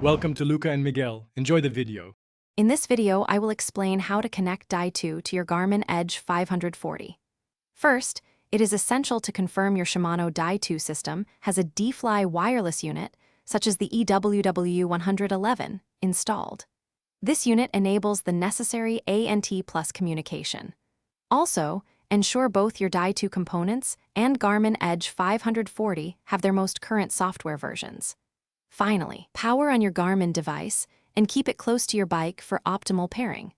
Welcome to Luca and Miguel. Enjoy the video. In this video, I will explain how to connect Di2 to your Garmin Edge 540. First, it is essential to confirm your Shimano Di2 system has a D-Fly wireless unit, such as the EWW111, installed. This unit enables the necessary ANT+ communication. Also, ensure both your Di2 components and Garmin Edge 540 have their most current software versions. Finally, power on your Garmin device and keep it close to your bike for optimal pairing.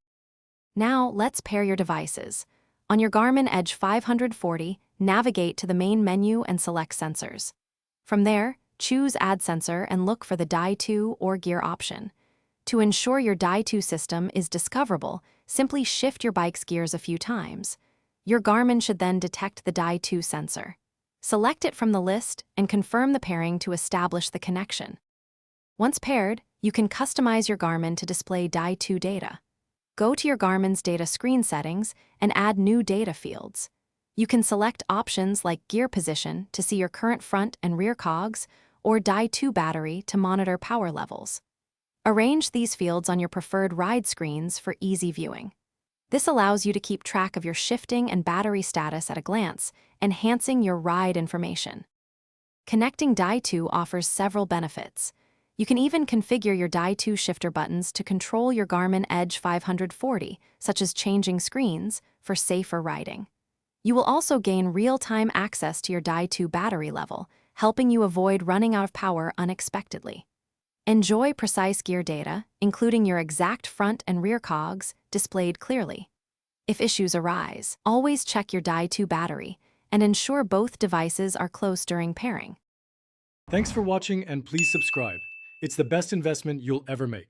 Now, let's pair your devices. On your Garmin Edge 540, navigate to the main menu and select Sensors. From there, choose Add Sensor and look for the Di2 or Gear option. To ensure your Di2 system is discoverable, simply shift your bike's gears a few times. Your Garmin should then detect the Di2 sensor. Select it from the list and confirm the pairing to establish the connection. Once paired, you can customize your Garmin to display Di2 data. Go to your Garmin's data screen settings and add new data fields. You can select options like gear position to see your current front and rear cogs, or Di2 battery to monitor power levels. Arrange these fields on your preferred ride screens for easy viewing. This allows you to keep track of your shifting and battery status at a glance, enhancing your ride information. Connecting Di2 offers several benefits. You can even configure your Di2 shifter buttons to control your Garmin Edge 540, such as changing screens, for safer riding. You will also gain real-time access to your Di2 battery level, helping you avoid running out of power unexpectedly. Enjoy precise gear data, including your exact front and rear cogs, displayed clearly. If issues arise, always check your Di2 battery and ensure both devices are close during pairing. Thanks for watching and please subscribe. It's the best investment you'll ever make.